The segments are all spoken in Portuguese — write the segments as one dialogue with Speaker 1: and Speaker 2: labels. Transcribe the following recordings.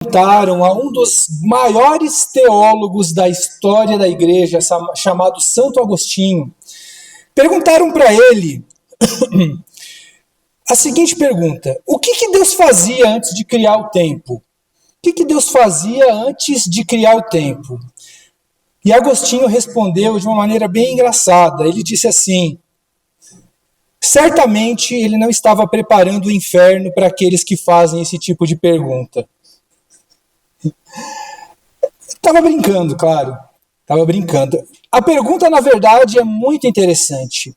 Speaker 1: Perguntaram a um dos maiores teólogos da história da igreja, chamado Santo Agostinho. Perguntaram para ele a seguinte pergunta: o que Deus fazia antes de criar o tempo? O que Deus fazia antes de criar o tempo? E Agostinho respondeu de uma maneira bem engraçada. Ele disse assim: certamente ele não estava preparando o inferno para aqueles que fazem esse tipo de pergunta. Estava brincando, claro. Estava brincando. A pergunta, na verdade, é muito interessante.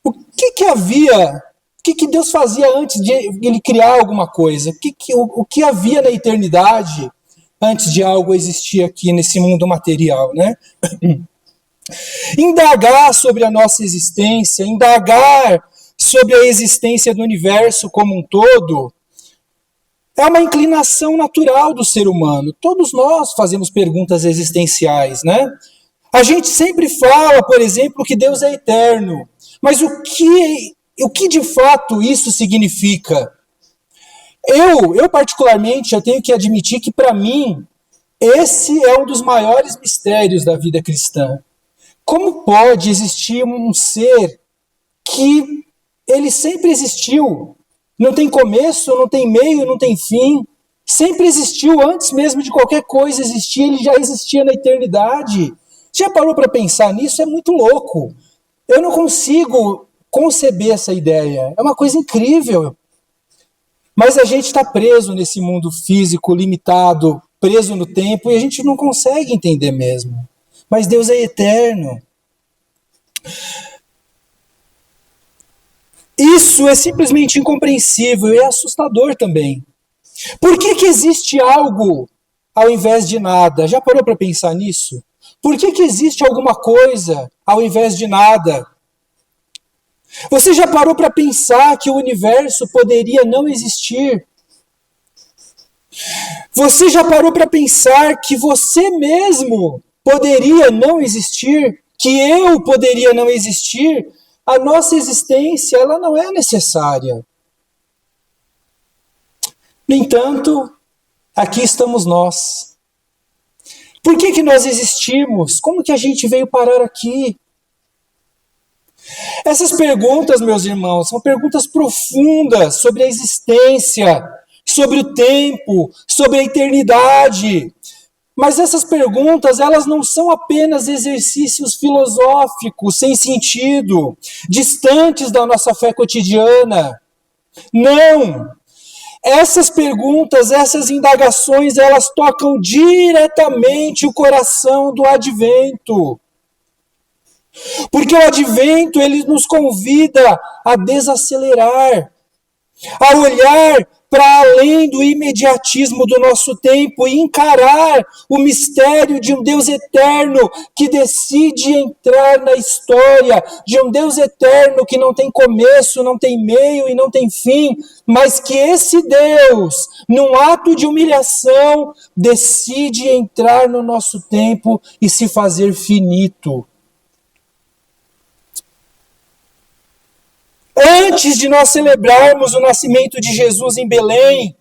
Speaker 1: O que Deus fazia antes de ele criar alguma coisa? O que havia na eternidade antes de algo existir aqui nesse mundo material, né? Indagar sobre a nossa existência, indagar sobre a existência do universo como um todo, é uma inclinação natural do ser humano. Todos nós fazemos perguntas existenciais, né? A gente sempre fala, por exemplo, que Deus é eterno. Mas o que de fato isso significa? Eu particularmente, eu tenho que admitir que, para mim, esse é um dos maiores mistérios da vida cristã. Como pode existir um ser que ele sempre existiu? Não tem começo, não tem meio, não tem fim. Sempre existiu, antes mesmo de qualquer coisa existir, ele já existia na eternidade. Já parou para pensar nisso? É muito louco. Eu não consigo conceber essa ideia. É uma coisa incrível. Mas a gente está preso nesse mundo físico limitado, preso no tempo, e a gente não consegue entender mesmo. Mas Deus é eterno. Isso é simplesmente incompreensível e é assustador também. Por que existe algo ao invés de nada? Já parou para pensar nisso? Por que existe alguma coisa ao invés de nada? Você já parou para pensar que o universo poderia não existir? Você já parou para pensar que você mesmo poderia não existir? Que eu poderia não existir? A nossa existência, ela não é necessária. No entanto, aqui estamos nós. Por que nós existimos? Como que a gente veio parar aqui? Essas perguntas, meus irmãos, são perguntas profundas sobre a existência, sobre o tempo, sobre a eternidade. Mas essas perguntas, elas não são apenas exercícios filosóficos, sem sentido, distantes da nossa fé cotidiana. Não! Essas perguntas, essas indagações, elas tocam diretamente o coração do advento. Porque o advento, ele nos convida a desacelerar, a olhar para além do imediatismo do nosso tempo e encarar o mistério de um Deus eterno que decide entrar na história, de um Deus eterno que não tem começo, não tem meio e não tem fim, mas que esse Deus, num ato de humilhação, decide entrar no nosso tempo e se fazer finito. Antes de nós celebrarmos o nascimento de Jesus em Belém,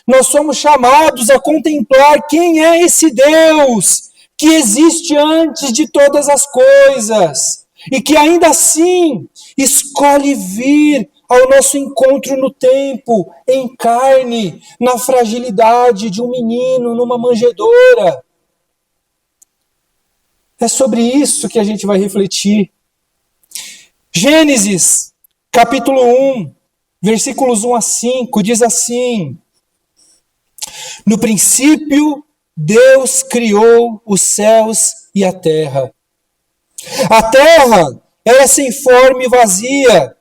Speaker 1: nós somos chamados a contemplar quem é esse Deus que existe antes de todas as coisas e que ainda assim escolhe vir ao nosso encontro no tempo, em carne, na fragilidade de um menino numa manjedoura. É sobre isso que a gente vai refletir. Gênesis Capítulo 1, versículos 1 a 5, diz assim: no princípio, Deus criou os céus e a terra. A terra era sem forma e vazia.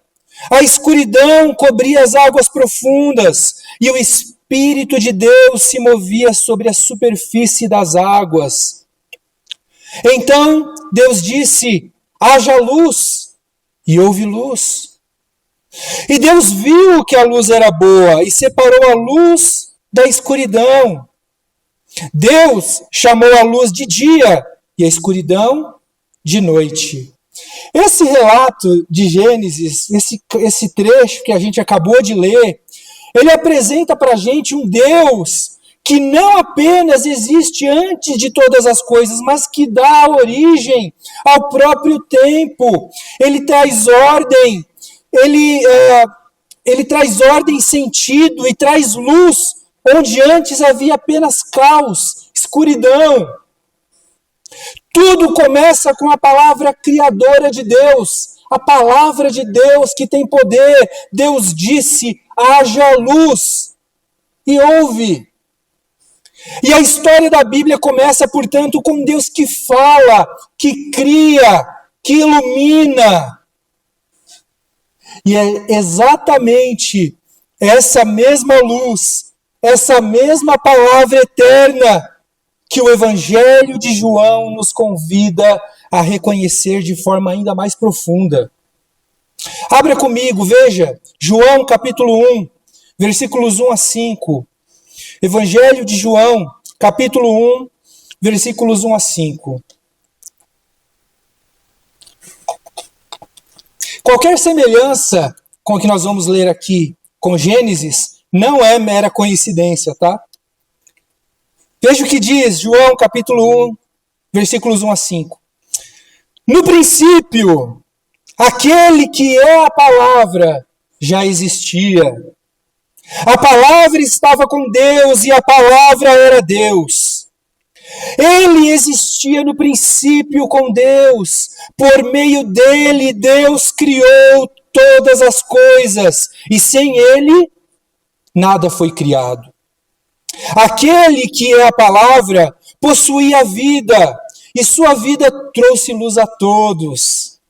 Speaker 1: A escuridão cobria as águas profundas, e o Espírito de Deus se movia sobre a superfície das águas. Então, Deus disse: haja luz, e houve luz. E Deus viu que a luz era boa e separou a luz da escuridão. Deus chamou a luz de dia e a escuridão de noite. Esse relato de Gênesis, esse trecho que a gente acabou de ler, ele apresenta para a gente um Deus que não apenas existe antes de todas as coisas, mas que dá origem ao próprio tempo. Ele traz ordem, ele traz ordem, sentido e traz luz, onde antes havia apenas caos, escuridão. Tudo começa com a palavra criadora de Deus, a palavra de Deus que tem poder. Deus disse: haja luz, e houve. E a história da Bíblia começa, portanto, com Deus que fala, que cria, que ilumina. E é exatamente essa mesma luz, essa mesma palavra eterna que o Evangelho de João nos convida a reconhecer de forma ainda mais profunda. Abra comigo, veja, João capítulo 1, versículos 1 a 5. Evangelho de João, capítulo 1, versículos 1 a 5. Qualquer semelhança com o que nós vamos ler aqui com Gênesis não é mera coincidência, tá? Veja o que diz João capítulo 1, versículos 1 a 5. No princípio, aquele que é a palavra já existia. A palavra estava com Deus e a palavra era Deus. Ele existia no princípio com Deus. Por meio dele, Deus criou todas as coisas. E sem ele, nada foi criado. Aquele que é a palavra possuía a vida, e sua vida trouxe luz a todos.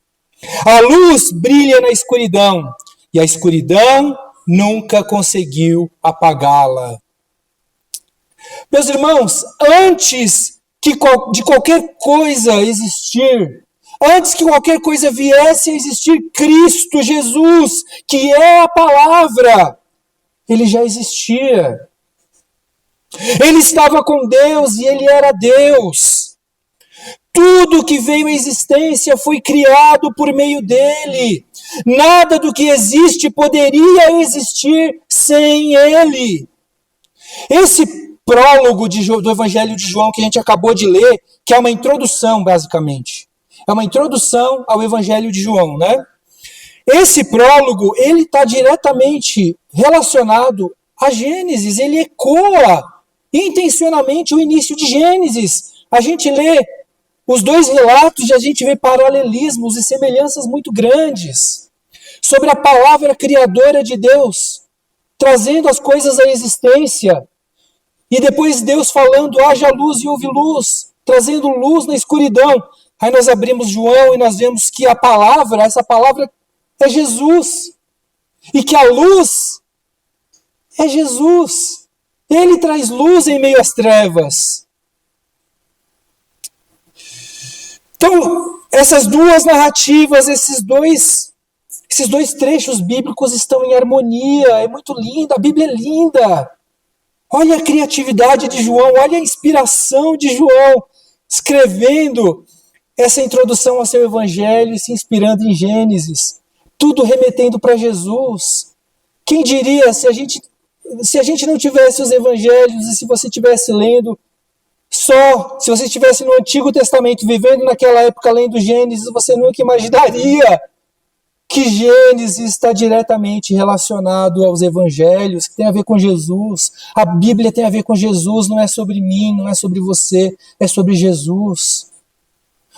Speaker 1: A luz brilha na escuridão, e a escuridão nunca conseguiu apagá-la. Meus irmãos, antes de qualquer coisa existir, antes que qualquer coisa viesse a existir, Cristo Jesus, que é a palavra, ele já existia. Ele estava com Deus e ele era Deus. Tudo que veio à existência foi criado por meio dele. Nada do que existe poderia existir sem ele. Esse prólogo do Evangelho de João que a gente acabou de ler, que é uma introdução, basicamente. É uma introdução ao Evangelho de João, né? Esse prólogo, ele está diretamente relacionado a Gênesis. Ele ecoa intencionalmente o início de Gênesis. A gente lê os dois relatos e a gente vê paralelismos e semelhanças muito grandes sobre a palavra criadora de Deus, trazendo as coisas à existência. E depois Deus falando, haja luz e houve luz, trazendo luz na escuridão. Aí nós abrimos João e nós vemos que a palavra, essa palavra é Jesus. E que a luz é Jesus. Ele traz luz em meio às trevas. Então, essas duas narrativas, esses dois trechos bíblicos estão em harmonia. É muito linda, a Bíblia é linda. Olha a criatividade de João, olha a inspiração de João, escrevendo essa introdução ao seu evangelho e se inspirando em Gênesis. Tudo remetendo para Jesus. Quem diria, se a gente não tivesse os evangelhos e se você estivesse lendo se você estivesse no Antigo Testamento, vivendo naquela época lendo Gênesis, você nunca imaginaria que Gênesis está diretamente relacionado aos evangelhos, que tem a ver com Jesus. A Bíblia tem a ver com Jesus, não é sobre mim, não é sobre você, é sobre Jesus.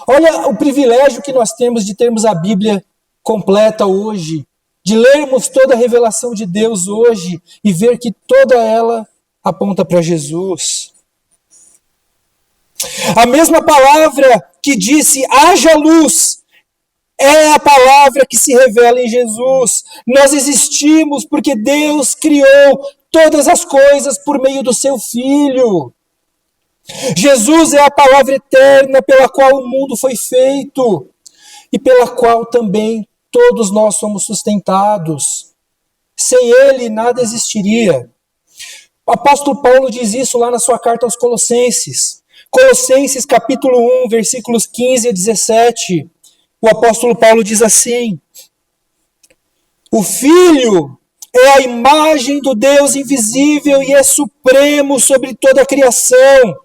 Speaker 1: Olha o privilégio que nós temos de termos a Bíblia completa hoje, de lermos toda a revelação de Deus hoje e ver que toda ela aponta para Jesus. A mesma palavra que disse, haja luz, é a palavra que se revela em Jesus. Nós existimos porque Deus criou todas as coisas por meio do seu Filho. Jesus é a palavra eterna pela qual o mundo foi feito e pela qual também todos nós somos sustentados. Sem ele, nada existiria. O apóstolo Paulo diz isso lá na sua carta aos Colossenses. Colossenses capítulo 1, versículos 15 a 17. O apóstolo Paulo diz assim: o Filho é a imagem do Deus invisível e é supremo sobre toda a criação,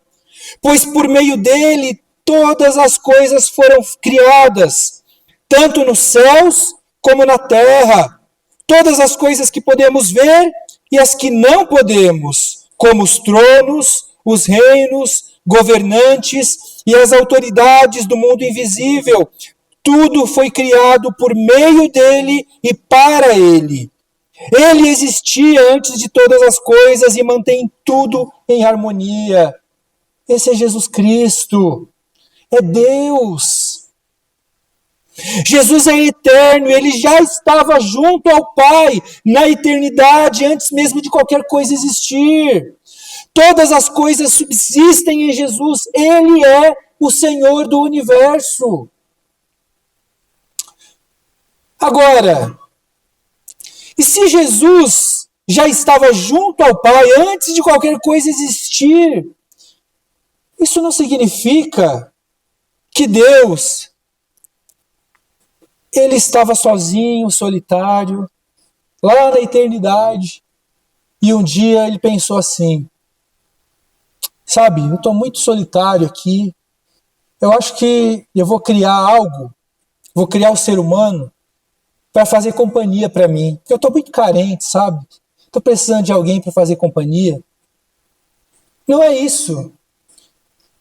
Speaker 1: pois por meio dele todas as coisas foram criadas, tanto nos céus como na terra, todas as coisas que podemos ver e as que não podemos, como os tronos, os reinos, governantes e as autoridades do mundo invisível. Tudo foi criado por meio dele e para ele. Ele existia antes de todas as coisas e mantém tudo em harmonia. Esse é Jesus Cristo. É Deus. Jesus é eterno, ele já estava junto ao Pai na eternidade, antes mesmo de qualquer coisa existir. Todas as coisas subsistem em Jesus, ele é o Senhor do universo. Agora, e se Jesus já estava junto ao Pai antes de qualquer coisa existir, isso não significa que Deus, ele estava sozinho, solitário, lá na eternidade, e um dia ele pensou assim, sabe, eu estou muito solitário aqui, eu acho que eu vou criar algo, vou criar o ser humano para fazer companhia para mim. Eu estou muito carente, sabe? Estou precisando de alguém para fazer companhia. Não é isso.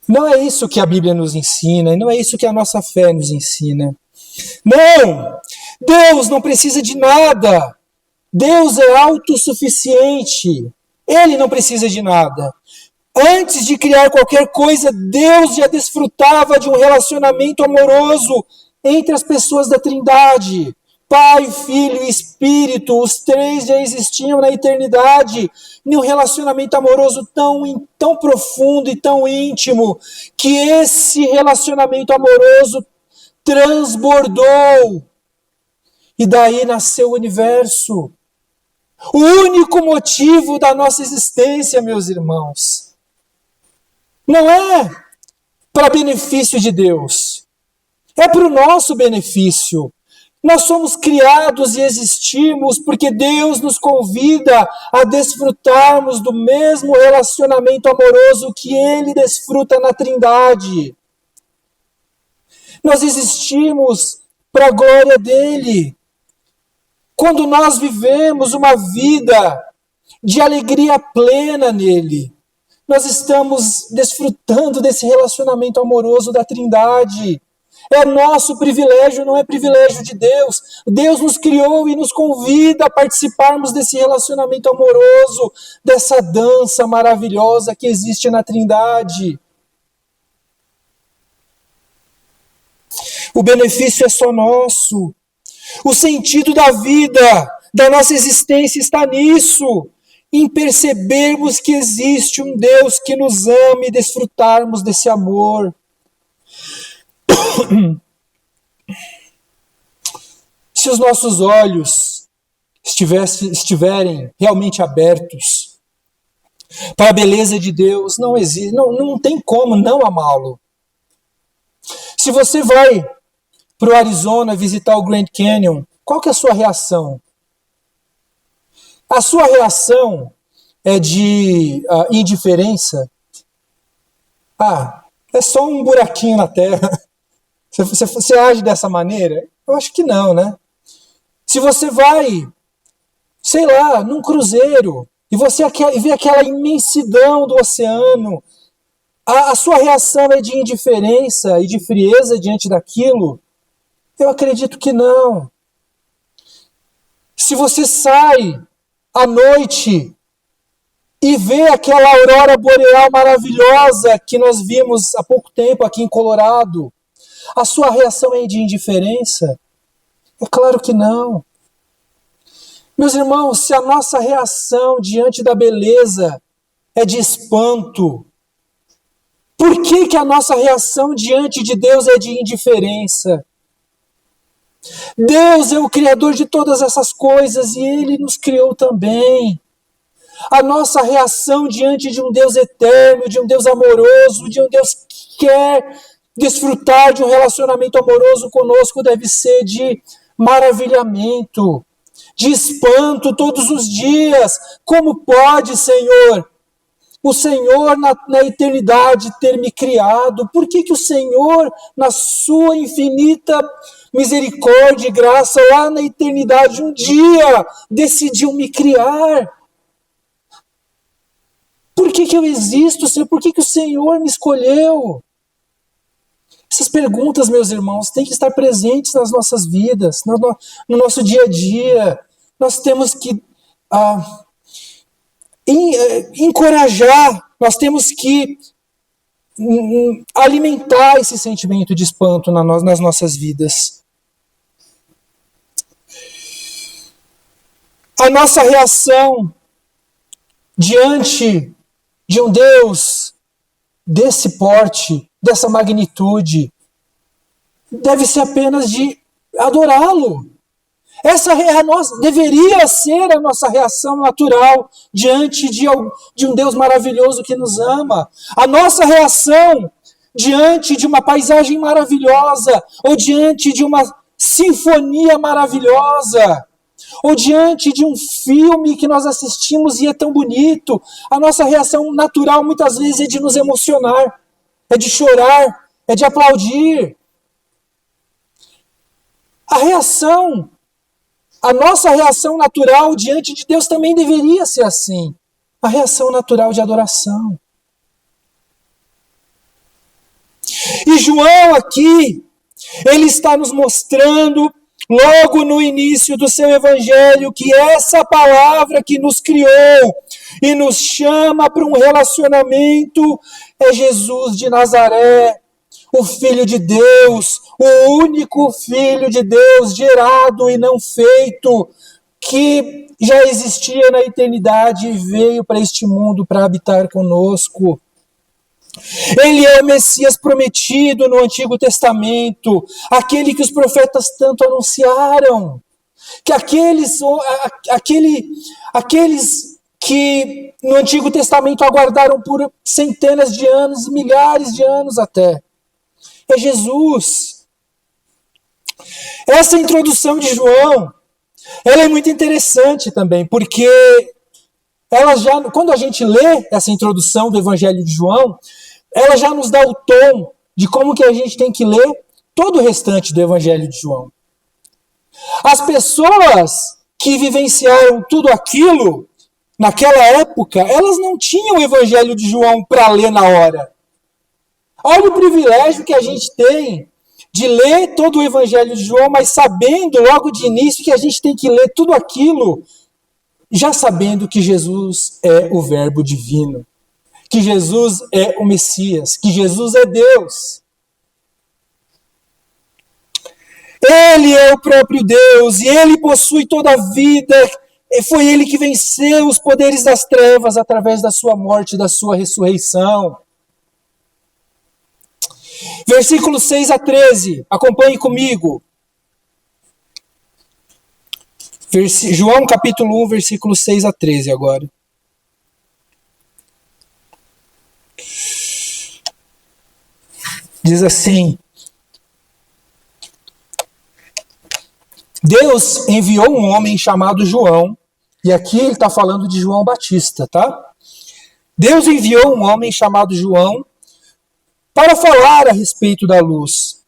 Speaker 1: Não é isso que a Bíblia nos ensina, e não é isso que a nossa fé nos ensina. Não! Deus não precisa de nada. Deus é autossuficiente. Ele não precisa de nada. Antes de criar qualquer coisa, Deus já desfrutava de um relacionamento amoroso entre as pessoas da Trindade. Pai, Filho e Espírito, os três já existiam na eternidade, em um relacionamento amoroso tão profundo e tão íntimo, que esse relacionamento amoroso transbordou. E daí nasceu o universo. O único motivo da nossa existência, meus irmãos, não é para benefício de Deus, é para o nosso benefício. Nós somos criados e existimos porque Deus nos convida a desfrutarmos do mesmo relacionamento amoroso que Ele desfruta na Trindade. Nós existimos para a glória dEle. Quando nós vivemos uma vida de alegria plena nele, nós estamos desfrutando desse relacionamento amoroso da Trindade. É nosso privilégio, não é privilégio de Deus. Deus nos criou e nos convida a participarmos desse relacionamento amoroso, dessa dança maravilhosa que existe na Trindade. O benefício é só nosso. O sentido da vida, da nossa existência está nisso, em percebermos que existe um Deus que nos ama e desfrutarmos desse amor. Se os nossos olhos estiverem realmente abertos para a beleza de Deus, não tem como não amá-lo. Se você vai para o Arizona visitar o Grand Canyon, qual que é a sua reação? A sua reação é de indiferença? É só um buraquinho na terra. Você age dessa maneira? Eu acho que não, né? Se você vai, sei lá, num cruzeiro, e você vê aquela imensidão do oceano, a sua reação é de indiferença e de frieza diante daquilo? Eu acredito que não. Se você sai à noite e vê aquela aurora boreal maravilhosa que nós vimos há pouco tempo aqui em Colorado, a sua reação é de indiferença? É claro que não. Meus irmãos, se a nossa reação diante da beleza é de espanto, por que a nossa reação diante de Deus é de indiferença? Deus é o Criador de todas essas coisas e Ele nos criou também. A nossa reação diante de um Deus eterno, de um Deus amoroso, de um Deus que quer desfrutar de um relacionamento amoroso conosco deve ser de maravilhamento, de espanto todos os dias. Como pode, Senhor, o Senhor na eternidade ter me criado? Por que o Senhor, na sua infinita misericórdia e graça, lá na eternidade, um dia decidiu me criar? Por que eu existo, Senhor? Por que o Senhor me escolheu? Essas perguntas, meus irmãos, têm que estar presentes nas nossas vidas, no nosso dia a dia. Nós temos que encorajar, nós temos que alimentar esse sentimento de espanto nas nossas vidas. A nossa reação diante de um Deus desse porte, dessa magnitude, deve ser apenas de adorá-lo. Essa deveria ser a nossa reação natural diante de um Deus maravilhoso que nos ama. A nossa reação diante de uma paisagem maravilhosa, ou diante de uma sinfonia maravilhosa, ou diante de um filme que nós assistimos e é tão bonito, a nossa reação natural muitas vezes é de nos emocionar, é de chorar, é de aplaudir. A nossa reação natural diante de Deus também deveria ser assim. A reação natural de adoração. E João aqui, ele está nos mostrando, logo no início do seu evangelho, que essa palavra que nos criou e nos chama para um relacionamento é Jesus de Nazaré, o Filho de Deus, o único Filho de Deus, gerado e não feito, que já existia na eternidade e veio para este mundo para habitar conosco. Ele é o Messias prometido no Antigo Testamento, aquele que os profetas tanto anunciaram, que aqueles que no Antigo Testamento aguardaram por centenas de anos, milhares de anos até. É Jesus. Essa introdução de João, ela é muito interessante também, porque quando a gente lê essa introdução do Evangelho de João, ela já nos dá o tom de como que a gente tem que ler todo o restante do Evangelho de João. As pessoas que vivenciaram tudo aquilo naquela época, elas não tinham o Evangelho de João para ler na hora. Olha o privilégio que a gente tem de ler todo o Evangelho de João, mas sabendo logo de início que a gente tem que ler tudo aquilo, já sabendo que Jesus é o Verbo divino, que Jesus é o Messias, que Jesus é Deus. Ele é o próprio Deus e ele possui toda a vida. Foi ele que venceu os poderes das trevas através da sua morte e da sua ressurreição. Versículos 6 a 13, acompanhe comigo. João capítulo 1, versículos 6 a 13 agora. Diz assim: Deus enviou um homem chamado João, e aqui ele está falando de João Batista, tá? Deus enviou um homem chamado João para falar a respeito da luz,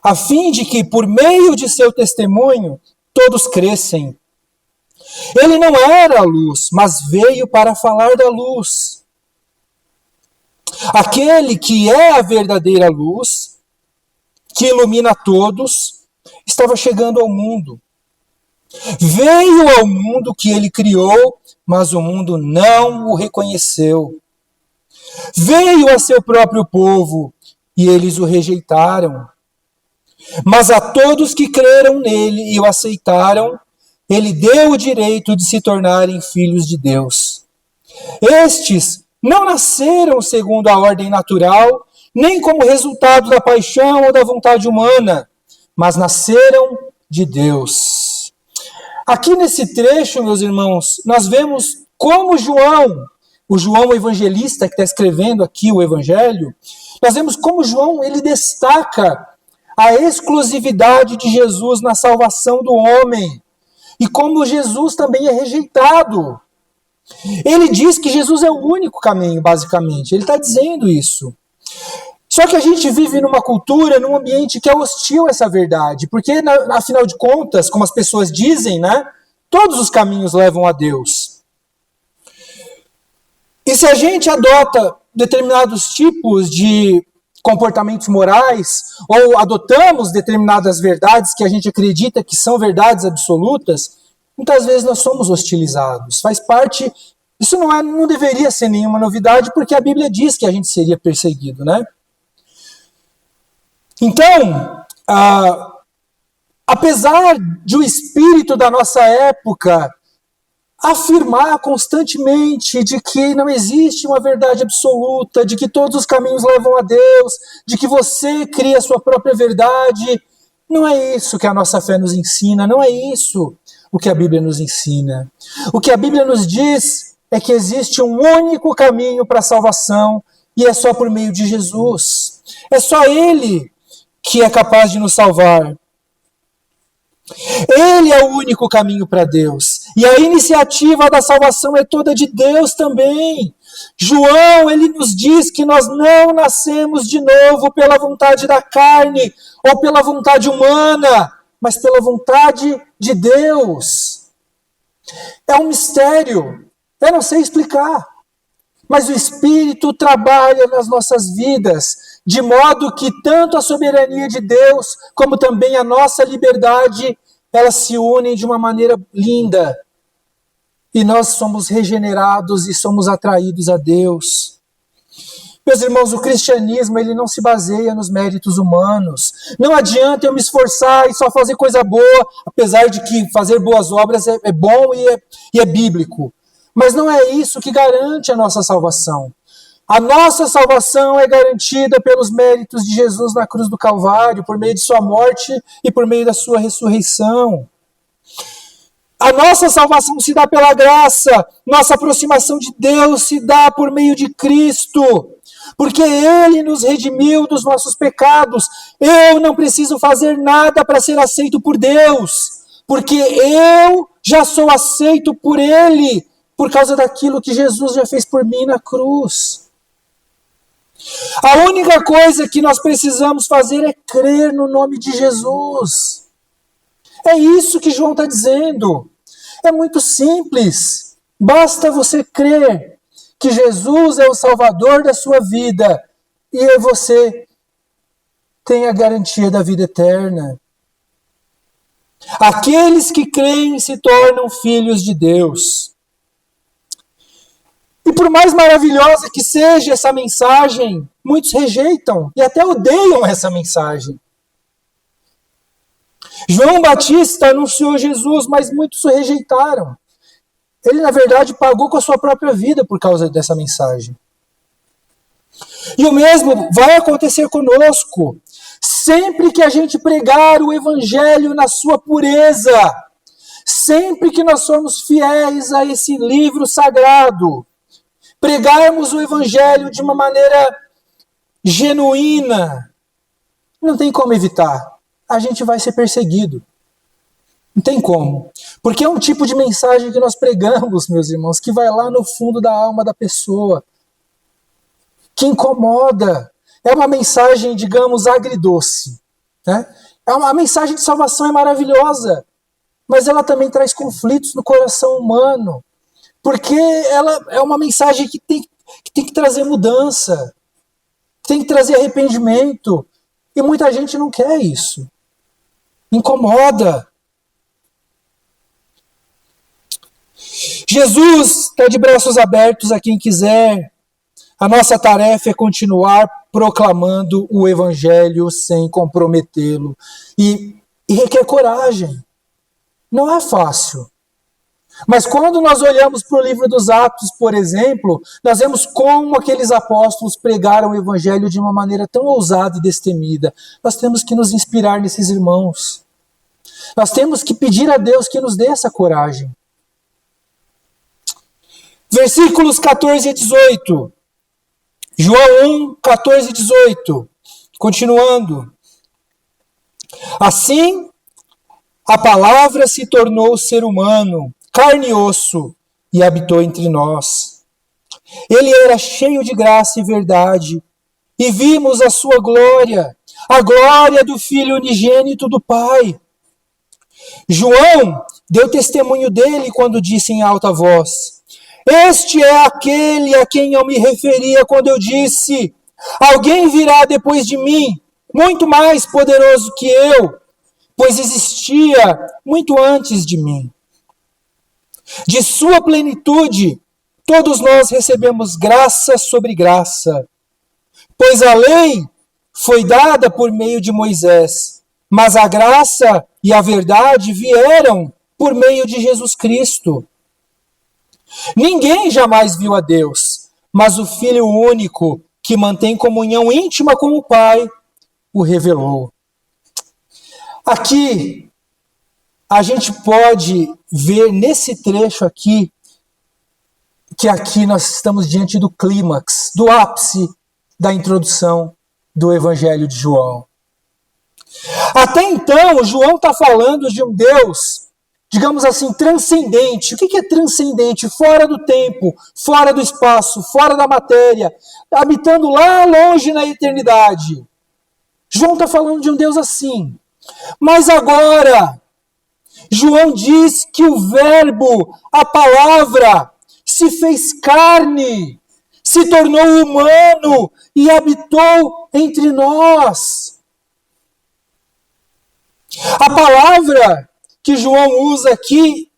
Speaker 1: a fim de que, por meio de seu testemunho, todos crescem. Ele não era a luz, mas veio para falar da luz. Aquele que é a verdadeira luz, que ilumina todos, estava chegando ao mundo. Veio ao mundo que ele criou, mas o mundo não o reconheceu. Veio a seu próprio povo, e eles o rejeitaram. Mas a todos que creram nele e o aceitaram, ele deu o direito de se tornarem filhos de Deus. Estes não nasceram segundo a ordem natural, nem como resultado da paixão ou da vontade humana, mas nasceram de Deus. Aqui nesse trecho, meus irmãos, nós vemos como o João evangelista que está escrevendo aqui o Evangelho, nós vemos como João ele destaca a exclusividade de Jesus na salvação do homem. e como Jesus também é rejeitado. Ele diz que Jesus é o único caminho, basicamente. Ele está dizendo isso. Só que a gente vive numa cultura, num ambiente que é hostil a essa verdade. Porque, afinal de contas, como as pessoas dizem, né? Todos os caminhos levam a Deus. E se a gente adota determinados tipos de comportamentos morais, ou adotamos determinadas verdades que a gente acredita que são verdades absolutas, muitas vezes nós somos hostilizados. Faz parte. Isso não deveria ser nenhuma novidade, porque a Bíblia diz que a gente seria perseguido, né? Então, apesar de o espírito da nossa época afirmar constantemente de que não existe uma verdade absoluta, de que todos os caminhos levam a Deus, de que você cria a sua própria verdade, não é isso que a nossa fé nos ensina, não é isso o que a Bíblia nos ensina. O que a Bíblia nos diz é que existe um único caminho para a salvação e é só por meio de Jesus. É só Ele que é capaz de nos salvar. Ele é o único caminho para Deus. E a iniciativa da salvação é toda de Deus também. João, ele nos diz que nós não nascemos de novo pela vontade da carne ou pela vontade humana, mas pela vontade de Deus. É um mistério. Eu não sei explicar. Mas o Espírito trabalha nas nossas vidas, de modo que tanto a soberania de Deus, como também a nossa liberdade, elas se unem de uma maneira linda. E nós somos regenerados e somos atraídos a Deus. Meus irmãos, o cristianismo ele não se baseia nos méritos humanos. Não adianta eu me esforçar e só fazer coisa boa, apesar de que fazer boas obras é bom e é bíblico. Mas não é isso que garante a nossa salvação. A nossa salvação é garantida pelos méritos de Jesus na cruz do Calvário, por meio de sua morte e por meio da sua ressurreição. A nossa salvação se dá pela graça, nossa aproximação de Deus se dá por meio de Cristo, porque Ele nos redimiu dos nossos pecados. Eu não preciso fazer nada para ser aceito por Deus, porque eu já sou aceito por Ele, por causa daquilo que Jesus já fez por mim na cruz. A única coisa que nós precisamos fazer é crer no nome de Jesus. É isso que João está dizendo. É muito simples. Basta você crer que Jesus é o Salvador da sua vida e você tem a garantia da vida eterna. Aqueles que creem se tornam filhos de Deus. E por mais maravilhosa que seja essa mensagem, muitos rejeitam e até odeiam essa mensagem. João Batista anunciou Jesus, mas muitos o rejeitaram. Ele, na verdade, pagou com a sua própria vida por causa dessa mensagem. E o mesmo vai acontecer conosco. Sempre que a gente pregar o Evangelho na sua pureza, sempre que nós somos fiéis a esse livro sagrado, pregarmos o Evangelho de uma maneira genuína, não tem como evitar. A gente vai ser perseguido. Não tem como. Porque é um tipo de mensagem que nós pregamos, meus irmãos, que vai lá no fundo da alma da pessoa, que incomoda. É uma mensagem, digamos, agridoce. Né? A mensagem de salvação é maravilhosa, mas ela também traz conflitos no coração humano. Porque ela é uma mensagem que tem que trazer mudança, tem que trazer arrependimento. E muita gente não quer isso. Incomoda. Jesus está de braços abertos a quem quiser. A nossa tarefa é continuar proclamando o Evangelho sem comprometê-lo. E requer coragem. Não é fácil. Mas quando nós olhamos para o livro dos Atos, por exemplo, nós vemos como aqueles apóstolos pregaram o Evangelho de uma maneira tão ousada e destemida. Nós temos que nos inspirar nesses irmãos. Nós temos que pedir a Deus que nos dê essa coragem. Versículos 14 e 18. João 1, 14 e 18. Continuando. Assim, A palavra se tornou ser humano, carne e osso, e habitou entre nós. Ele era cheio de graça e verdade, e vimos a sua glória, a glória do Filho unigênito do Pai. João deu testemunho dele quando disse em alta voz: Este é aquele a quem eu me referia quando eu disse: Alguém virá depois de mim, muito mais poderoso que eu, pois existia muito antes de mim. De sua plenitude, todos nós recebemos graça sobre graça, pois a lei foi dada por meio de Moisés, mas a graça e a verdade vieram por meio de Jesus Cristo. Ninguém jamais viu a Deus, mas o Filho único, que mantém comunhão íntima com o Pai, o revelou. Aqui, a gente pode ver nesse trecho aqui, que aqui nós estamos diante do clímax, do ápice da introdução do Evangelho de João. Até então, João está falando de um Deus, digamos assim, transcendente. O que é transcendente? Fora do tempo, fora do espaço, fora da matéria, habitando lá longe na eternidade. João está falando de um Deus assim. Mas agora, João diz que o Verbo, a palavra, se fez carne, se tornou humano e habitou entre nós. A palavra que João usa aqui,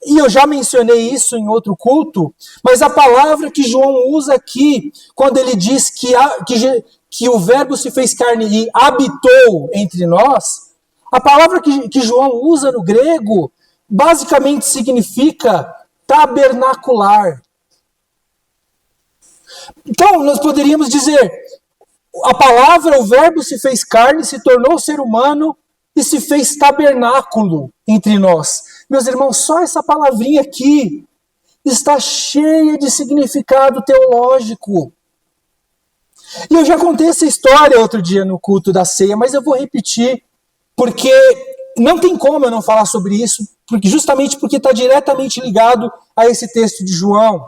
Speaker 1: e eu já mencionei isso em outro culto, mas a palavra que João usa aqui, quando ele diz que o Verbo se fez carne e habitou entre nós, a palavra que João usa no grego, basicamente significa tabernacular. Então, nós poderíamos dizer, a palavra, o Verbo se fez carne, se tornou ser humano e se fez tabernáculo entre nós. Meus irmãos, só essa palavrinha aqui está cheia de significado teológico. E eu já contei essa história outro dia no culto da ceia, mas eu vou repetir, porque não tem como eu não falar sobre isso, justamente porque está diretamente ligado a esse texto de João.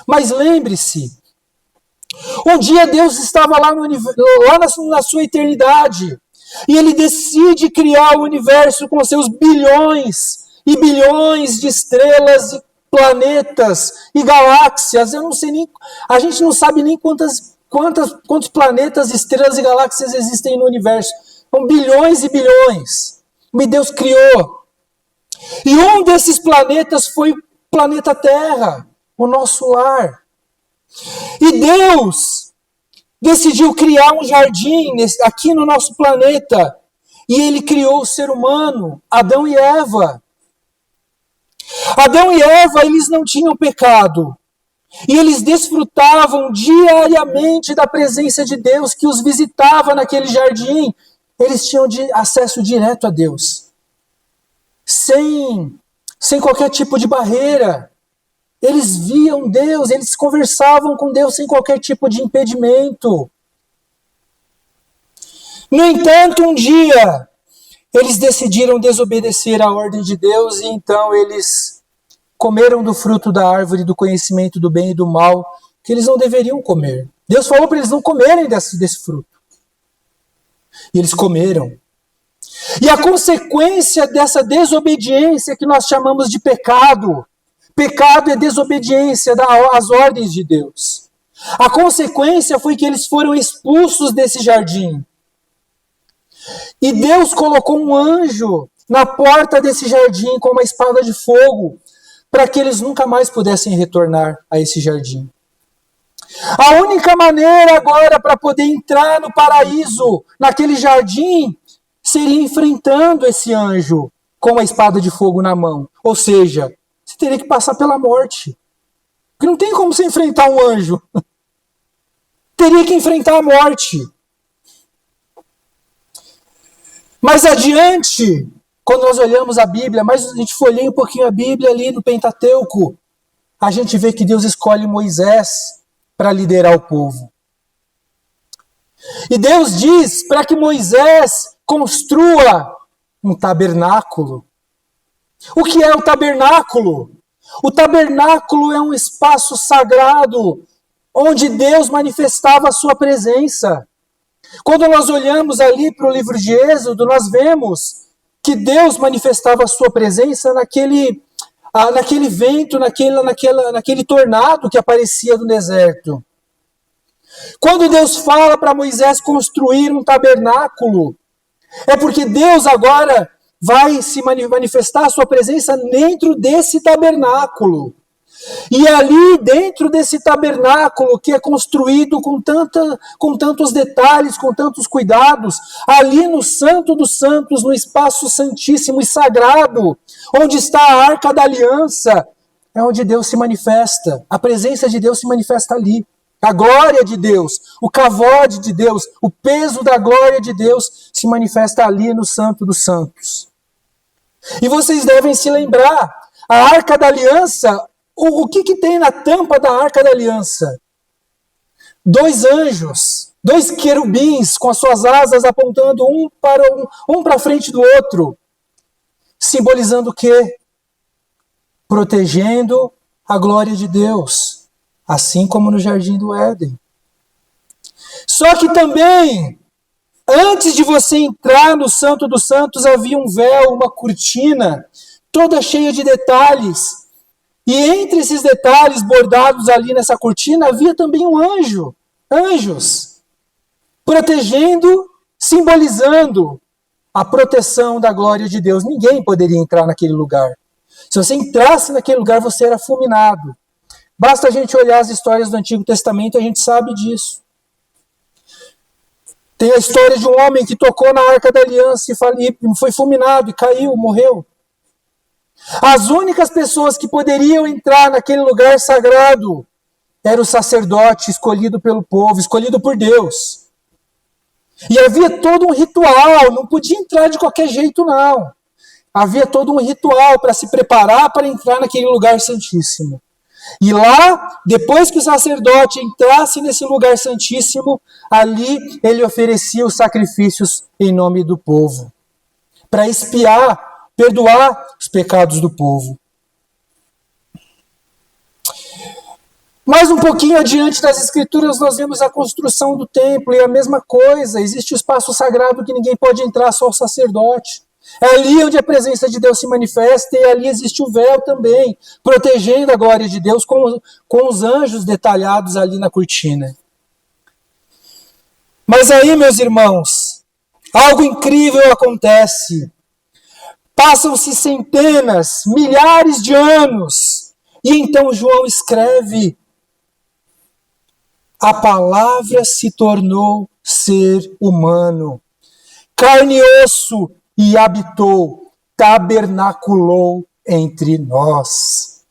Speaker 1: Mas lembre-se, um dia Deus estava lá na sua eternidade, e Ele decide criar o universo com seus bilhões e bilhões de estrelas e planetas e galáxias. Eu não sei nem, a gente não sabe nem quantos planetas, estrelas e galáxias existem no universo. São bilhões e bilhões. E Deus criou. E um desses planetas foi o planeta Terra, o nosso lar. E Deus decidiu criar um jardim aqui no nosso planeta. E Ele criou o ser humano, Adão e Eva. Adão e Eva, eles não tinham pecado. E eles desfrutavam diariamente da presença de Deus que os visitava naquele jardim. Eles tinham acesso direto a Deus. Sem qualquer tipo de barreira. Eles viam Deus, eles conversavam com Deus sem qualquer tipo de impedimento. No entanto, um dia, eles decidiram desobedecer à ordem de Deus e então eles comeram do fruto da árvore do conhecimento do bem e do mal, que eles não deveriam comer. Deus falou para eles não comerem desse fruto. E eles comeram. E a consequência dessa desobediência que nós chamamos de pecado, pecado é desobediência às ordens de Deus. A consequência foi que eles foram expulsos desse jardim. E Deus colocou um anjo na porta desse jardim com uma espada de fogo, para que eles nunca mais pudessem retornar a esse jardim. A única maneira agora para poder entrar no paraíso, naquele jardim, seria enfrentando esse anjo com a espada de fogo na mão. Ou seja, você teria que passar pela morte. Porque não tem como você enfrentar um anjo. Teria que enfrentar a morte. Mais adiante, quando nós olhamos a Bíblia, mas a gente folheia um pouquinho a Bíblia ali no Pentateuco, a gente vê que Deus escolhe Moisés para liderar o povo. E Deus diz para que Moisés construa um tabernáculo. O que é o tabernáculo? O tabernáculo é um espaço sagrado onde Deus manifestava a sua presença. Quando nós olhamos ali para o livro de Êxodo, nós vemos que Deus manifestava a sua presença naquele vento, naquele tornado que aparecia no deserto. Quando Deus fala para Moisés construir um tabernáculo, é porque Deus agora vai se manifestar a sua presença dentro desse tabernáculo. E ali dentro desse tabernáculo que é construído com tantos detalhes, com tantos cuidados, ali no Santo dos Santos, no espaço santíssimo e sagrado, onde está a Arca da Aliança, é onde Deus se manifesta. A presença de Deus se manifesta ali. A glória de Deus, o cavode de Deus, o peso da glória de Deus se manifesta ali no Santo dos Santos. E vocês devem se lembrar, a Arca da Aliança, o que tem na tampa da Arca da Aliança? 2 anjos, 2 querubins com as suas asas apontando um para frente do outro, simbolizando o quê? Protegendo a glória de Deus, assim como no Jardim do Éden. Só que também, antes de você entrar no Santo dos Santos, havia um véu, uma cortina, toda cheia de detalhes. E entre esses detalhes bordados ali nessa cortina, havia também um anjo, anjos, protegendo, simbolizando a proteção da glória de Deus. Ninguém poderia entrar naquele lugar. Se você entrasse naquele lugar, você era fulminado. Basta a gente olhar as histórias do Antigo Testamento, a gente sabe disso. Tem a história de um homem que tocou na Arca da Aliança e foi fulminado e caiu, morreu. As únicas pessoas que poderiam entrar naquele lugar sagrado era o sacerdote escolhido pelo povo, escolhido por Deus. E havia todo um ritual, não podia entrar de qualquer jeito, não. Havia todo um ritual para se preparar para entrar naquele lugar santíssimo. E lá, depois que o sacerdote entrasse nesse lugar santíssimo, ali ele oferecia os sacrifícios em nome do povo, para expiar, perdoar os pecados do povo. Mais um pouquinho adiante das Escrituras, nós vemos a construção do templo, e a mesma coisa, existe o espaço sagrado que ninguém pode entrar, só o sacerdote. É ali onde a presença de Deus se manifesta, e ali existe o véu também, protegendo a glória de Deus com os anjos detalhados ali na cortina. Mas aí, meus irmãos, algo incrível acontece. Passam-se centenas, milhares de anos, e então João escreve: a palavra se tornou ser humano, carne e osso, e habitou, tabernaculou entre nós.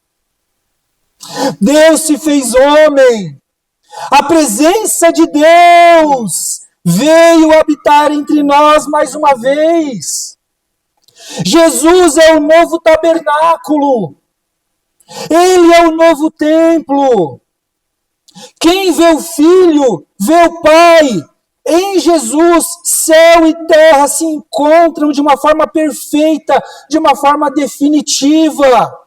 Speaker 1: Deus se fez homem, a presença de Deus veio habitar entre nós mais uma vez. Jesus é o novo tabernáculo. Ele é o novo templo. Quem vê o Filho, vê o Pai. Em Jesus, céu e terra se encontram de uma forma perfeita, de uma forma definitiva.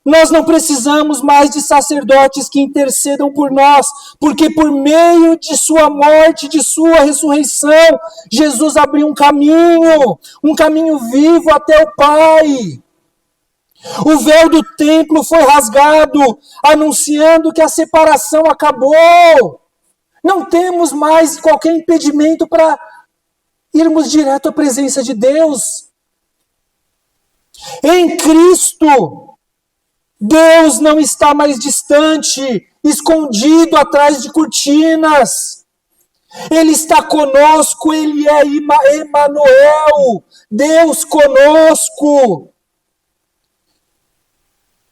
Speaker 1: Nós não precisamos mais de sacerdotes que intercedam por nós, porque por meio de sua morte, de sua ressurreição, Jesus abriu um caminho vivo até o Pai. O véu do templo foi rasgado, anunciando que a separação acabou. Não temos mais qualquer impedimento para irmos direto à presença de Deus. Em Cristo, Deus não está mais distante, escondido atrás de cortinas. Ele está conosco, Ele é Emanuel, Deus conosco.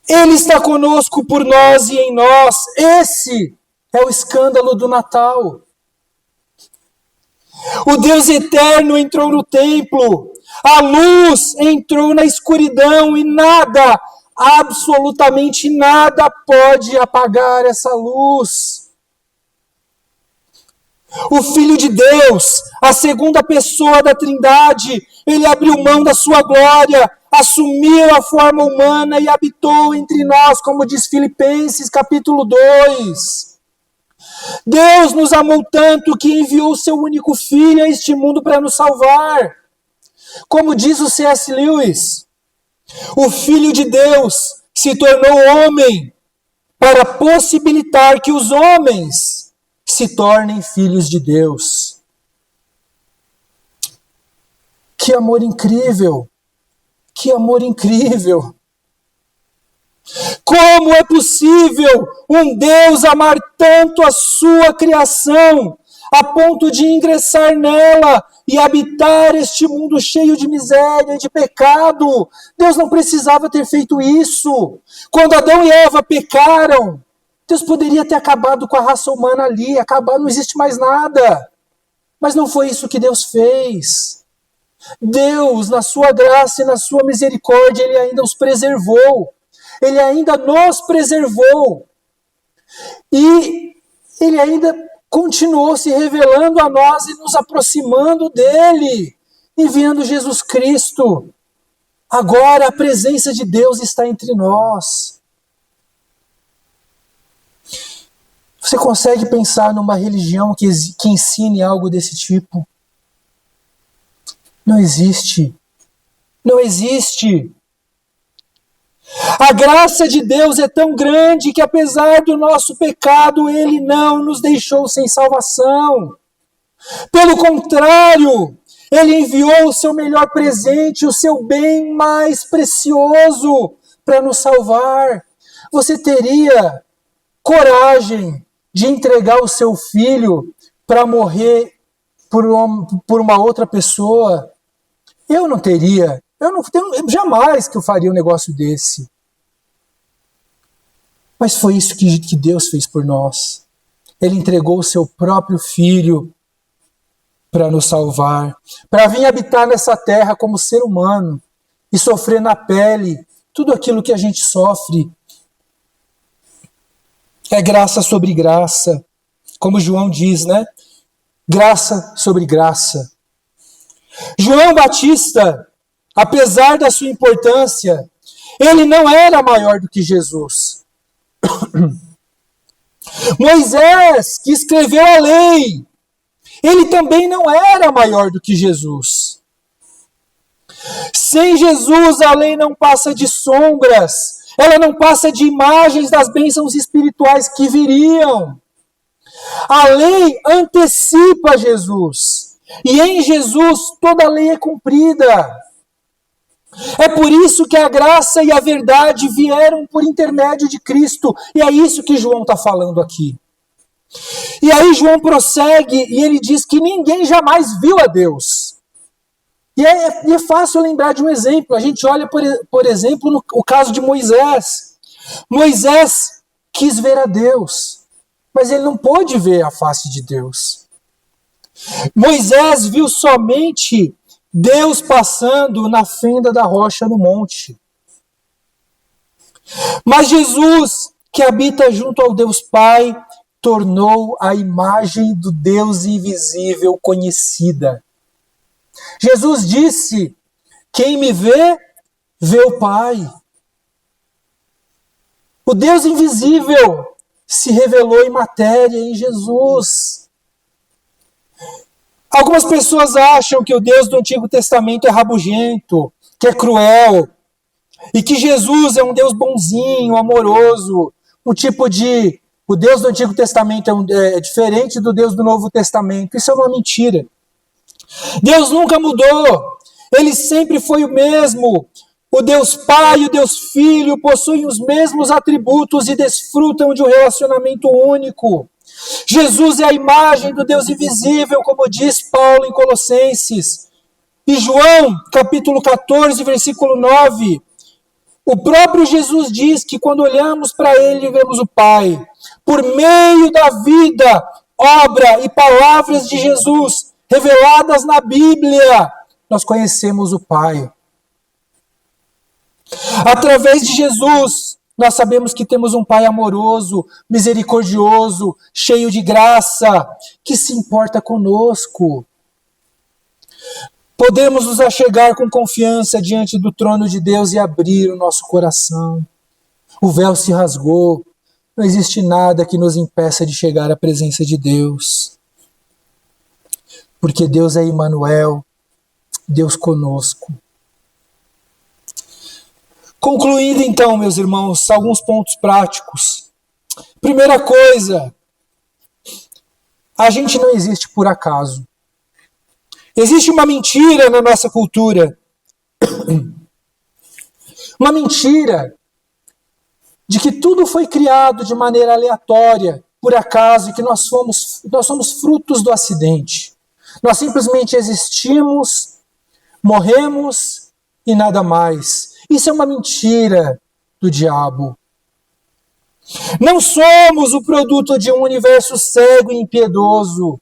Speaker 1: Ele está conosco por nós e em nós. Esse é o escândalo do Natal. O Deus eterno entrou no templo, a luz entrou na escuridão e nada, absolutamente nada pode apagar essa luz. O Filho de Deus, a segunda pessoa da Trindade, ele abriu mão da sua glória, assumiu a forma humana e habitou entre nós, como diz Filipenses capítulo 2. Deus nos amou tanto que enviou o seu único Filho a este mundo para nos salvar. Como diz o C.S. Lewis, o Filho de Deus se tornou homem para possibilitar que os homens se tornem filhos de Deus. Que amor incrível! Que amor incrível! Como é possível um Deus amar tanto a sua criação, a ponto de ingressar nela e habitar este mundo cheio de miséria e de pecado? Deus não precisava ter feito isso. Quando Adão e Eva pecaram, Deus poderia ter acabado com a raça humana ali, acabar, não existe mais nada. Mas não foi isso que Deus fez. Deus, na sua graça e na sua misericórdia, Ele ainda os preservou. Ele ainda nos preservou. E Ele ainda continuou se revelando a nós e nos aproximando dEle, enviando Jesus Cristo. Agora a presença de Deus está entre nós. Você consegue pensar numa religião que ensine algo desse tipo? Não existe. Não existe. A graça de Deus é tão grande que, apesar do nosso pecado, Ele não nos deixou sem salvação. Pelo contrário, Ele enviou o seu melhor presente, o seu bem mais precioso, para nos salvar. Você teria coragem de entregar o seu filho para morrer por uma outra pessoa? Eu não teria. Jamais que eu faria um negócio desse. Mas foi isso que Deus fez por nós. Ele entregou o seu próprio Filho para nos salvar, para vir habitar nessa terra como ser humano e sofrer na pele tudo aquilo que a gente sofre. É graça sobre graça, como João diz, né? Graça sobre graça. João Batista, apesar da sua importância, ele não era maior do que Jesus. Moisés, que escreveu a lei, ele também não era maior do que Jesus. Sem Jesus, a lei não passa de sombras, ela não passa de imagens das bênçãos espirituais que viriam. A lei antecipa Jesus, e em Jesus toda a lei é cumprida. É por isso que a graça e a verdade vieram por intermédio de Cristo, e é isso que João está falando aqui. E aí João prossegue e ele diz que ninguém jamais viu a Deus. E é fácil lembrar de um exemplo. A gente olha, por exemplo, no caso de Moisés. Moisés quis ver a Deus, mas ele não pôde ver a face de Deus. Moisés viu somente Deus passando na fenda da rocha no monte. Mas Jesus, que habita junto ao Deus Pai, tornou a imagem do Deus invisível conhecida. Jesus disse: quem me vê, vê o Pai. O Deus invisível se revelou em matéria em Jesus. Algumas pessoas acham que o Deus do Antigo Testamento é rabugento, que é cruel, e que Jesus é um Deus bonzinho, amoroso, o Deus do Antigo Testamento é diferente do Deus do Novo Testamento. Isso é uma mentira. Deus nunca mudou, Ele sempre foi o mesmo. O Deus Pai e o Deus Filho possuem os mesmos atributos e desfrutam de um relacionamento único. Jesus é a imagem do Deus invisível, como diz Paulo em Colossenses. E João, capítulo 14, versículo 9, o próprio Jesus diz que quando olhamos para Ele, vemos o Pai. Por meio da vida, obra e palavras de Jesus, reveladas na Bíblia, nós conhecemos o Pai. Através de Jesus, Nós sabemos que temos um Pai amoroso, misericordioso, cheio de graça, que se importa conosco. Podemos nos achegar com confiança diante do trono de Deus e abrir o nosso coração. O véu se rasgou. Não existe nada que nos impeça de chegar à presença de Deus. Porque Deus é Emmanuel, Deus conosco. Concluindo então, meus irmãos, alguns pontos práticos. Primeira coisa, a gente não existe por acaso. Existe uma mentira na nossa cultura. Uma mentira de que tudo foi criado de maneira aleatória, por acaso, e que nós somos frutos do acidente. Nós simplesmente existimos, morremos e nada mais. Isso é uma mentira do diabo. Não somos o produto de um universo cego e impiedoso.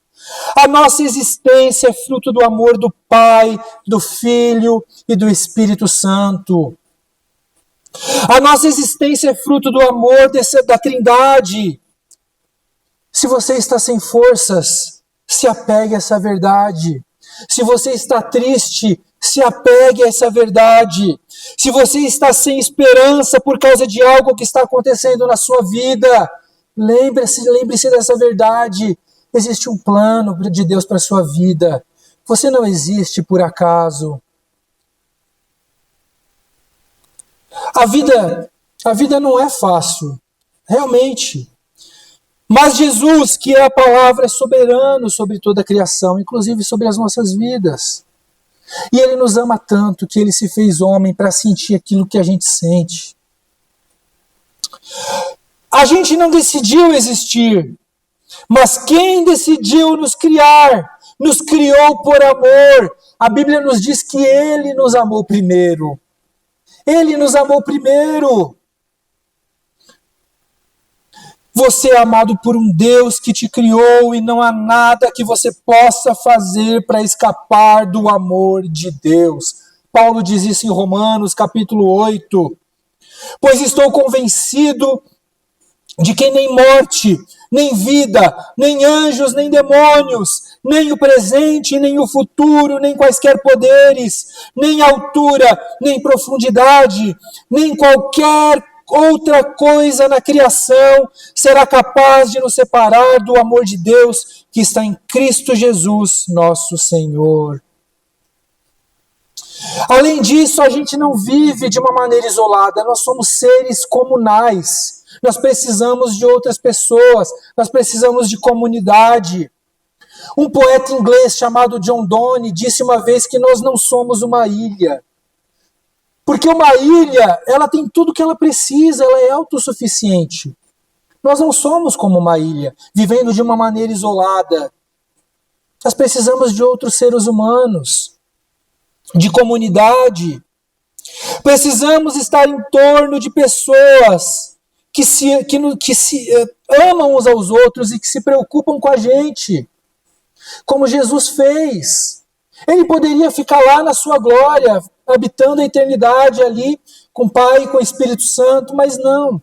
Speaker 1: A nossa existência é fruto do amor do Pai, do Filho e do Espírito Santo. A nossa existência é fruto do amor da Trindade. Se você está sem forças, se apegue a essa verdade. Se você está triste, se apegue a essa verdade. Se você está sem esperança por causa de algo que está acontecendo na sua vida, lembre-se dessa verdade. Existe um plano de Deus para a sua vida. Você não existe por acaso. A vida não é fácil, realmente. Mas Jesus, que é a palavra, é soberano sobre toda a criação, inclusive sobre as nossas vidas. E Ele nos ama tanto que Ele se fez homem para sentir aquilo que a gente sente. A gente não decidiu existir, mas quem decidiu nos criar, nos criou por amor. A Bíblia nos diz que Ele nos amou primeiro. Ele nos amou primeiro. Você é amado por um Deus que te criou e não há nada que você possa fazer para escapar do amor de Deus. Paulo diz isso em Romanos, capítulo 8. Pois estou convencido de que nem morte, nem vida, nem anjos, nem demônios, nem o presente, nem o futuro, nem quaisquer poderes, nem altura, nem profundidade, nem qualquer outra coisa na criação será capaz de nos separar do amor de Deus que está em Cristo Jesus, nosso Senhor. Além disso, a gente não vive de uma maneira isolada, nós somos seres comunais. Nós precisamos de outras pessoas, nós precisamos de comunidade. Um poeta inglês chamado John Donne disse uma vez que nós não somos uma ilha. Porque uma ilha, ela tem tudo que ela precisa, ela é autossuficiente. Nós não somos como uma ilha, vivendo de uma maneira isolada. Nós precisamos de outros seres humanos, de comunidade. Precisamos estar em torno de pessoas que se amam uns aos outros e que se preocupam com a gente, como Jesus fez. Ele poderia ficar lá na sua glória, habitando a eternidade ali, com o Pai e com o Espírito Santo, mas não.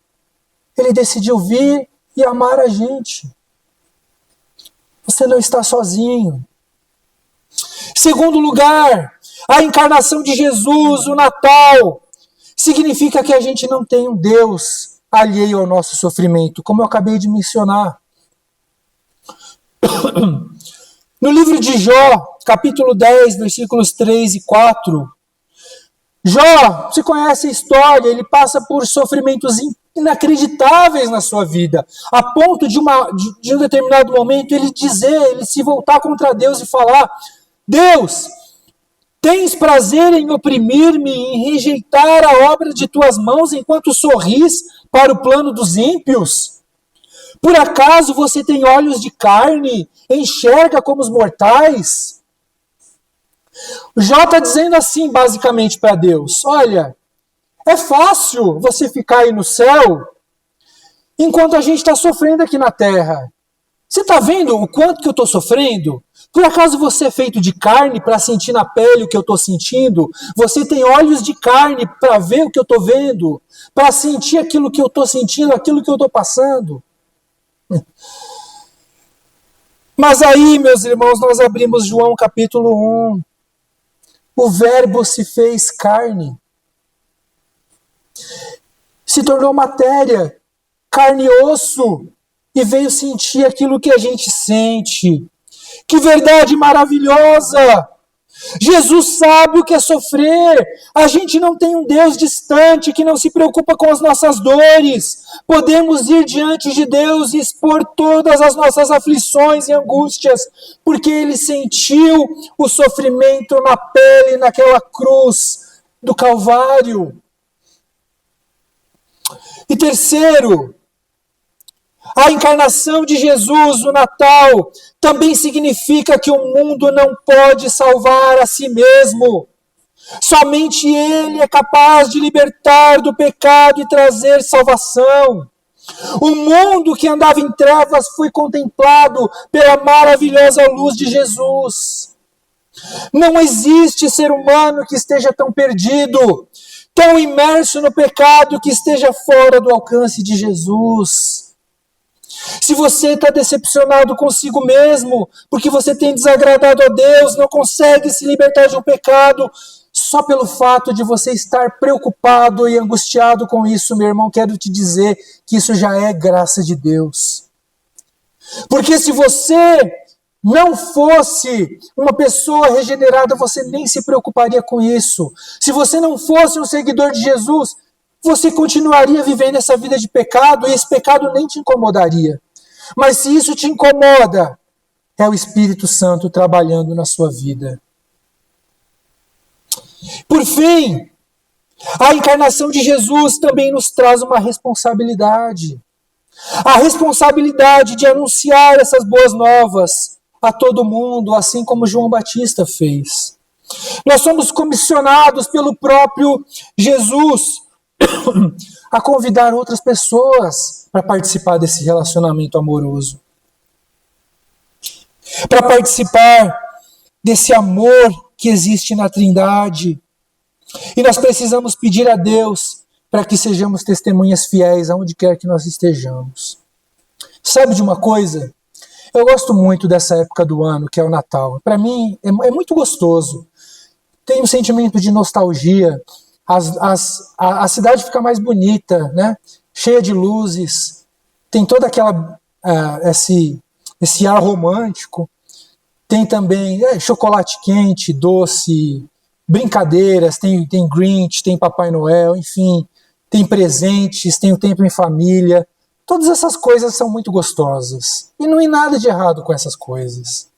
Speaker 1: Ele decidiu vir e amar a gente. Você não está sozinho. Segundo lugar, a encarnação de Jesus, o Natal, significa que a gente não tem um Deus alheio ao nosso sofrimento, como eu acabei de mencionar. No livro de Jó, capítulo 10, versículos 3 e 4, Jó, você conhece a história, ele passa por sofrimentos inacreditáveis na sua vida, a ponto de um determinado momento ele se voltar contra Deus e falar: Deus, tens prazer em oprimir-me, em rejeitar a obra de tuas mãos enquanto sorris para o plano dos ímpios? Por acaso você tem olhos de carne, enxerga como os mortais? Jó está dizendo assim, basicamente, para Deus: olha, é fácil você ficar aí no céu enquanto a gente está sofrendo aqui na terra. Você está vendo o quanto que eu estou sofrendo? Por acaso você é feito de carne para sentir na pele o que eu estou sentindo? Você tem olhos de carne para ver o que eu estou vendo? Para sentir aquilo que eu estou sentindo, aquilo que eu estou passando? Mas aí, meus irmãos, nós abrimos João capítulo 1. O Verbo se fez carne. Se tornou matéria, carne e osso, e veio sentir aquilo que a gente sente. Que verdade maravilhosa! Jesus sabe o que é sofrer. A gente não tem um Deus distante que não se preocupa com as nossas dores. Podemos ir diante de Deus e expor todas as nossas aflições e angústias, porque Ele sentiu o sofrimento na pele, naquela cruz do Calvário. E terceiro, a encarnação de Jesus, o Natal, também significa que o mundo não pode salvar a si mesmo. Somente Ele é capaz de libertar do pecado e trazer salvação. O mundo que andava em trevas foi contemplado pela maravilhosa luz de Jesus. Não existe ser humano que esteja tão perdido, tão imerso no pecado, que esteja fora do alcance de Jesus. Se você está decepcionado consigo mesmo, porque você tem desagradado a Deus, não consegue se libertar de um pecado, só pelo fato de você estar preocupado e angustiado com isso, meu irmão, quero te dizer que isso já é graça de Deus. Porque se você não fosse uma pessoa regenerada, você nem se preocuparia com isso. Se você não fosse um seguidor de Jesus, você continuaria vivendo essa vida de pecado e esse pecado nem te incomodaria. Mas se isso te incomoda, é o Espírito Santo trabalhando na sua vida. Por fim, a encarnação de Jesus também nos traz uma responsabilidade. A responsabilidade de anunciar essas boas novas a todo mundo, assim como João Batista fez. Nós somos comissionados pelo próprio Jesus a convidar outras pessoas para participar desse relacionamento amoroso. Para participar desse amor que existe na Trindade. E nós precisamos pedir a Deus para que sejamos testemunhas fiéis aonde quer que nós estejamos. Sabe de uma coisa? Eu gosto muito dessa época do ano, que é o Natal. Para mim é muito gostoso. Tem um sentimento de nostalgia. A cidade fica mais bonita, né? Cheia de luzes, tem toda aquela esse ar romântico, tem também chocolate quente, doce, brincadeiras, tem Grinch, tem Papai Noel, enfim, tem presentes, tem o tempo em família. Todas essas coisas são muito gostosas e não há nada de errado com essas coisas.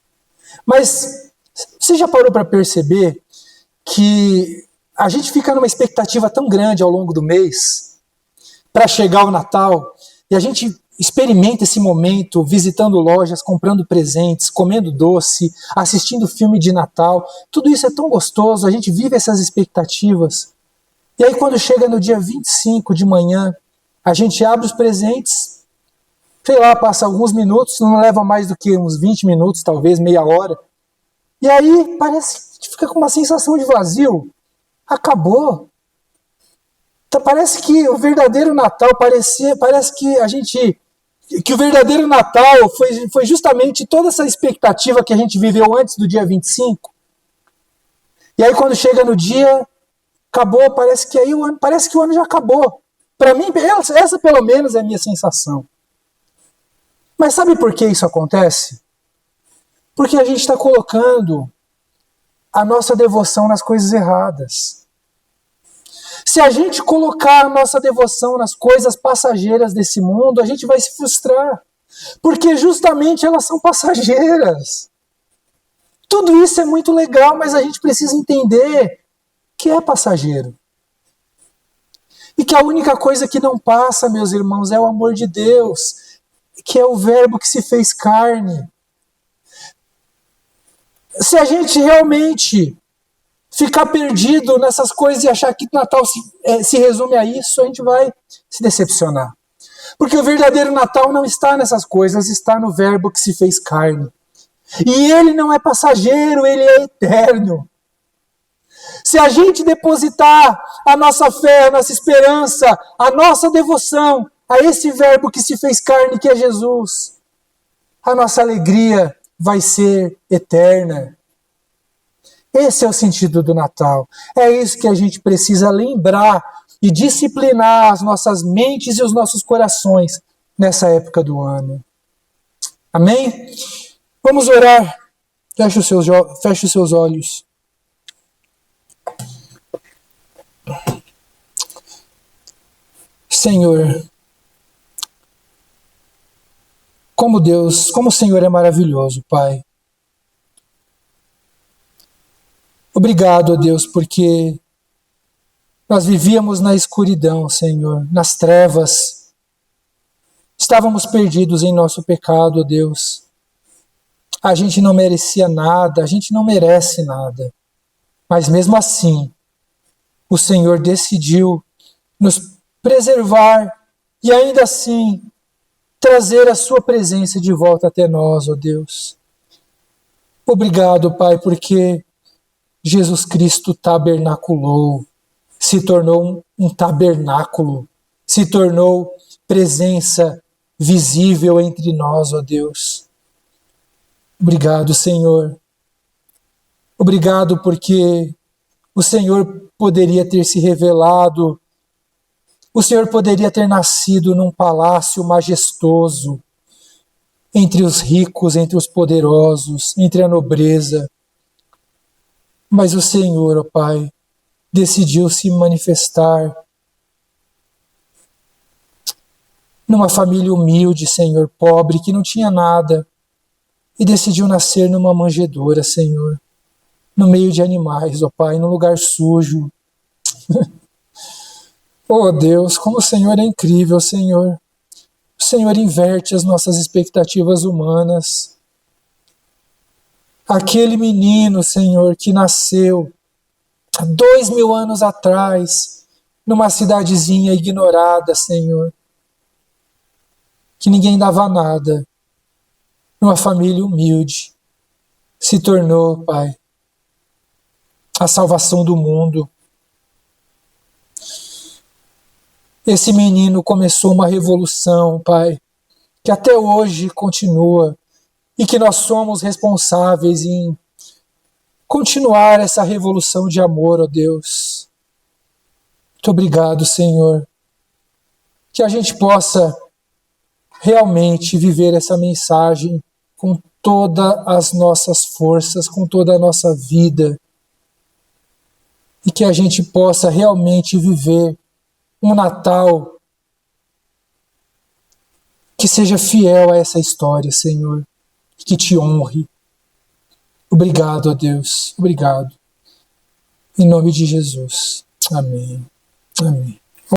Speaker 1: Mas você já parou para perceber que a gente fica numa expectativa tão grande ao longo do mês para chegar o Natal, e a gente experimenta esse momento visitando lojas, comprando presentes, comendo doce, assistindo filme de Natal. Tudo isso é tão gostoso, a gente vive essas expectativas. E aí quando chega no dia 25 de manhã, a gente abre os presentes, sei lá, passa alguns minutos, não leva mais do que uns 20 minutos, talvez meia hora. E aí parece que fica com uma sensação de vazio. Acabou. Então, parece que o verdadeiro Natal, parece que o verdadeiro Natal foi justamente toda essa expectativa que a gente viveu antes do dia 25. E aí quando chega no dia, acabou, parece que o ano já acabou. Para mim, essa pelo menos é a minha sensação. Mas sabe por que isso acontece? Porque a gente está colocando a nossa devoção nas coisas erradas. Se a gente colocar a nossa devoção nas coisas passageiras desse mundo, a gente vai se frustrar. Porque justamente elas são passageiras. Tudo isso é muito legal, mas a gente precisa entender que é passageiro. E que a única coisa que não passa, meus irmãos, é o amor de Deus, que é o Verbo que se fez carne. Se a gente realmente ficar perdido nessas coisas e achar que Natal se resume a isso, a gente vai se decepcionar. Porque o verdadeiro Natal não está nessas coisas, está no Verbo que se fez carne. E ele não é passageiro, ele é eterno. Se a gente depositar a nossa fé, a nossa esperança, a nossa devoção a esse verbo que se fez carne, que é Jesus, a nossa alegria vai ser eterna. Esse é o sentido do Natal. É isso que a gente precisa lembrar e disciplinar as nossas mentes e os nossos corações nessa época do ano. Amém? Vamos orar. Feche os seus olhos. Senhor, como o Senhor é maravilhoso, Pai. Obrigado, ó Deus, porque nós vivíamos na escuridão, Senhor, nas trevas. Estávamos perdidos em nosso pecado, ó Deus. A gente não merecia nada, a gente não merece nada. Mas mesmo assim, o Senhor decidiu nos preservar e ainda assim trazer a sua presença de volta até nós, ó Deus. Obrigado, Pai, porque Jesus Cristo tabernaculou, se tornou um tabernáculo, se tornou presença visível entre nós, ó Deus. Obrigado, Senhor. Obrigado porque o Senhor poderia ter se revelado, o Senhor poderia ter nascido num palácio majestoso, entre os ricos, entre os poderosos, entre a nobreza. Mas o Senhor, ó Pai, decidiu se manifestar numa família humilde, Senhor, pobre, que não tinha nada, e decidiu nascer numa manjedoura, Senhor, no meio de animais, ó Pai, num lugar sujo. Oh Deus, como o Senhor é incrível, Senhor. O Senhor inverte as nossas expectativas humanas. Aquele menino, Senhor, que nasceu há 2000 anos atrás, numa cidadezinha ignorada, Senhor, que ninguém dava nada, numa família humilde, se tornou, Pai, a salvação do mundo. Esse menino começou uma revolução, Pai, que até hoje continua e que nós somos responsáveis em continuar essa revolução de amor, ó Deus. Muito obrigado, Senhor. Que a gente possa realmente viver essa mensagem com todas as nossas forças, com toda a nossa vida. E que a gente possa realmente viver um Natal que seja fiel a essa história, Senhor, que te honre. Obrigado, ó Deus, obrigado. Em nome de Jesus. Amém. Amém.